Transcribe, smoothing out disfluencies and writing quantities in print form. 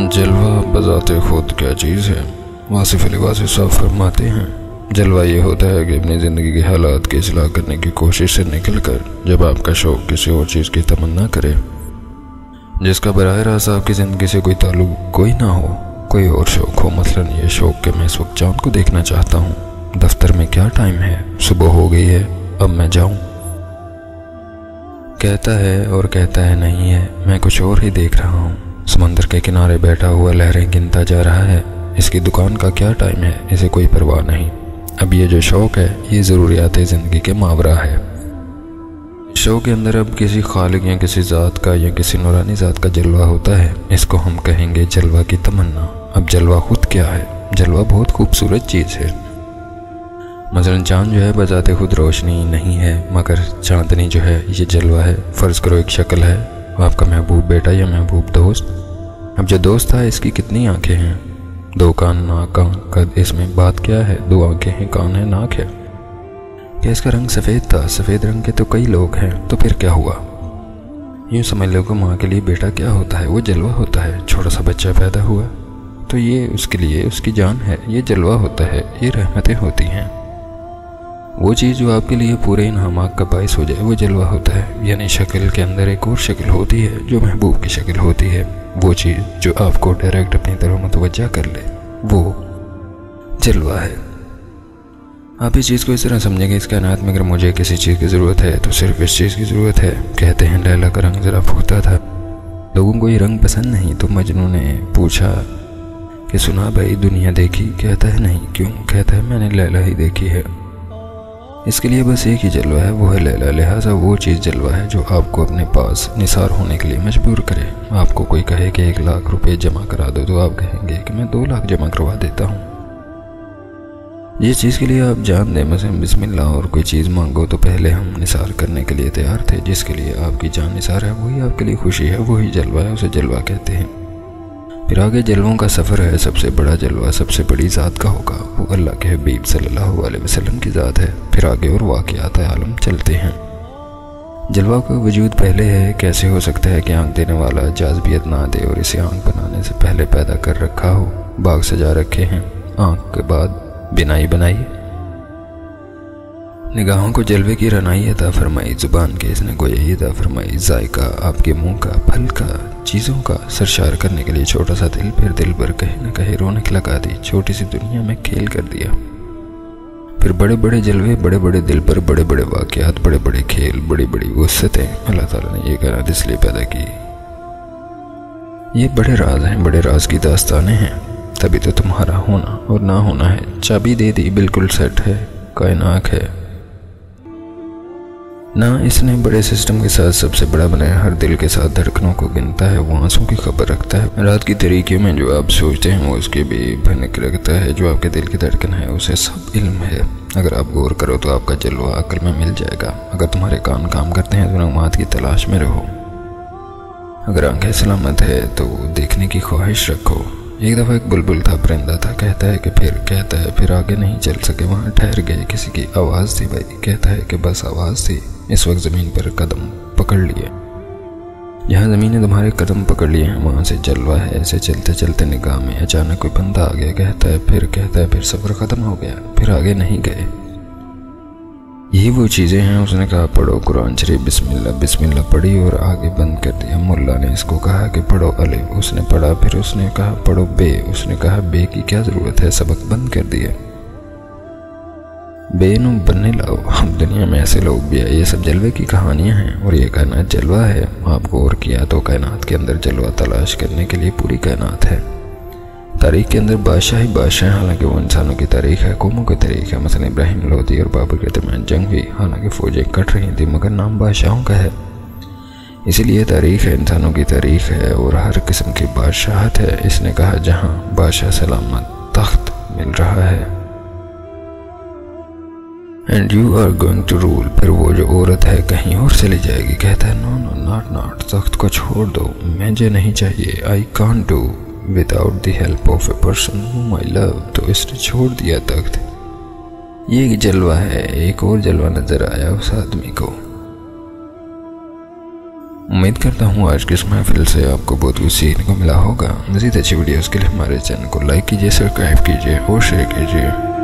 जलवा बजाते खुद क्या चीज़ है। वासिफ अली वासिफ साहब फरमाते हैं, जलवा ये होता है कि अपनी ज़िंदगी के हालात की इस्लाह करने की कोशिश से निकलकर जब आपका शौक़ किसी और चीज़ की तमन्ना करे जिसका बराह रास्त आपकी ज़िंदगी से कोई ताल्लुक कोई ना हो, कोई और शौक़ हो। मसलन ये शौक़ कि मैं इस वक्त चाँद को देखना चाहता हूँ, दफ्तर में क्या टाइम है, सुबह हो गई है, अब मैं जाऊँ। कहता है और कहता है नहीं है, मैं कुछ और ही देख रहा हूँ। समंदर के किनारे बैठा हुआ लहरें गिनता जा रहा है, इसकी दुकान का क्या टाइम है, इसे कोई परवाह नहीं। अब ये जो शौक़ है ये ज़रूरियात ज़िंदगी के मावरा है। शौक़ के अंदर अब किसी खालिक या किसी ज़ात का या किसी नूरानी ज़ात का जलवा होता है, इसको हम कहेंगे जलवा की तमन्ना। अब जलवा खुद क्या है? जलवा बहुत खूबसूरत चीज़ है। मसलन चाँद जो है बजाते खुद रोशनी नहीं है, मगर चाँदनी जो है ये जलवा है। फ़र्ज़ करो एक शक्ल है, आपका महबूब बेटा या महबूब दोस्त। अब जो दोस्त था इसकी कितनी आंखें हैं? 2 कान, नाक, कान, कद। इसमें बात क्या है? 2 आंखें हैं, कान है, नाक है। क्या इसका रंग सफ़ेद था? सफ़ेद रंग के तो कई लोग हैं, तो फिर क्या हुआ? यूँ समझ लो कि माँ के लिए बेटा क्या होता है? वो जलवा होता है। छोटा सा बच्चा पैदा हुआ तो ये उसके लिए उसकी जान है, ये जलवा होता है, ये रहमतें होती हैं। वो चीज़ जो आपके लिए पूरे इनामात का बाइस हो जाए वो जलवा होता है। यानी शक्ल के अंदर एक और शक्ल होती है जो महबूब की शक्ल होती है। वो चीज़ जो आपको डायरेक्ट अपनी तरफ मुतवज्जा कर ले वो जलवा है। आप इस चीज़ को इस तरह समझेंगे, इस कायनात में अगर मुझे किसी चीज़ की ज़रूरत है तो सिर्फ इस चीज़ की ज़रूरत है। कहते हैं लैला का रंग ज़रा पुख्ता था, लोगों को ये रंग पसंद नहीं, तो मजनू ने पूछा कि सुना भाई दुनिया देखी? कहता है नहीं। क्यों? कहता है मैंने लैला ही देखी है। इसके लिए बस एक ही जलवा है, वो है लैला। लिहाजा वो चीज़ जलवा है जो आपको अपने पास निसार होने के लिए मजबूर करे। आपको कोई कहे कि 1 लाख रुपए जमा करा दो तो आप कहेंगे कि मैं 2 लाख जमा करवा देता हूँ। जिस चीज़ के लिए आप जान दें, मसलन बिस्मिल्लाह, और कोई चीज़ मांगो तो पहले हम निसार करने के लिए तैयार थे। जिसके लिए आपकी जान निसार है वही आपके लिए खुशी है, वही जलवा है, उसे जलवा कहते हैं। फिर आगे जलवों का सफ़र है। सबसे बड़ा जलवा सबसे बड़ी ज़ात का होगा, वो अल्लाह के हबीब सल्लल्लाहु अलैहि वसल्लम की ज़ात है। फिर आगे और वाक़ियात आलम चलते हैं। जलवा का वजूद पहले है। कैसे हो सकता है कि आँख देने वाला जाज़बियत ना दे और इसे आँख बनाने से पहले पैदा कर रखा हो? बाग सजा रखे हैं, आँख के बाद बिनाई बनाई, निगाहों को जलवे की रनाई अता फरमाई, ज़ुबान के इसने गोयाई अता फरमाई, जायका आपके मुंह का, फल का, चीज़ों का सरशार करने के लिए छोटा सा दिल, फिर दिल पर कहीं न कहीं रौनक लगा दी, छोटी सी दुनिया में खेल कर दिया। फिर बड़े बड़े जलवे, बड़े बड़े दिल पर बड़े बड़े वाक़यात, बड़े बड़े खेल, बड़ी बड़ी वुस्अतें अल्लाह ताला ने ये कायनात इसलिए पैदा की। ये बड़े राज हैं, बड़े राज की दास्तानें हैं, तभी तो तुम्हारा होना और ना होना है। चाबी दे दी, बिल्कुल सेट है, कायनात है ना। इसने बड़े सिस्टम के साथ सबसे बड़ा बनाया, हर दिल के साथ धड़कनों को गिनता है, वो आंसू की खबर रखता है। रात की तरीके में जो आप सोचते हैं वो उसके भी भनक रखता है, जो आपके दिल की धड़कन है उसे सब इल्म है। अगर आप गौर करो तो आपका जलवा अक्ल में मिल जाएगा। अगर तुम्हारे कान काम करते हैं तो नगमात की तलाश में रहो। अगर आंखें सलामत है तो देखने की ख्वाहिश रखो। एक दफ़ा एक बुलबुल था, परिंदा था, कहता है फिर आगे नहीं चल सके, वहाँ ठहर गए। किसी की आवाज़ थी भाई, कहता है कि बस आवाज़ थी। इस वक्त ज़मीन पर कदम पकड़ लिए, जहाँ ज़मीन ने तुम्हारे कदम पकड़ लिए हैं वहाँ से जलवा है। ऐसे चलते चलते निगाह में अचानक कोई बंदा आ गया, कहता है फिर सफ़र ख़त्म हो गया, फिर आगे नहीं गए। यही वो चीज़ें हैं। उसने कहा पढ़ो कुरान शरीफ, बिस्मिल्लाह बिस्मिल्लाह पढ़ी और आगे बंद कर दिया। मुल्ला ने इसको कहा कि पढ़ो अलिफ, उसने पढ़ा। फिर उसने कहा पढ़ो बे, उसने कहा बे की क्या ज़रूरत है, सबक बंद कर दिया। बेनू बनने लाओ। हम दुनिया में ऐसे लोग भी है। ये सब जलवे की कहानियाँ हैं और ये कायनात जलवा है। आप गौर किया तो कायनात के अंदर जलवा तलाश करने के लिए पूरी कायनात है। तारीख़ के अंदर बादशाह ही बादशाह है, हालांकि वो इंसानों की तारीख़ है, कौमों की तारीख़ है। मसलन इब्राहिम लोधी और बाबर के दरमियान जंग हुई, हालांकि फ़ौजें कट रही थी, मगर नाम बादशाहों का है, इसीलिए तारीख़ है, इंसानों की तारीख़ है और हर किस्म की बादशाहत है। इसने कहा जहाँ बादशाह सलामत तख्त मिल रहा है, and you are going to rule. फिर वो जो औरत है कहीं और चली जाएगी। कहता है नो नो नॉट, तख्त को छोड़ दो, मुझे नहीं चाहिए, I can't do without the help of a person whom I love। तो इसने छोड़ दिया तख्त। ये एक जलवा है। एक और जलवा नजर आया उस आदमी को। امید کرتا ہوں آج کی اس محفل سے آپ کو بہت کچھ سیکھنے کو ملا ہوگا۔ مزید اچھی ویڈیوز کے لیے ہمارے چینل کو لائک کیجیے، سبسکرائب کیجیے اور شیئر کیجیے۔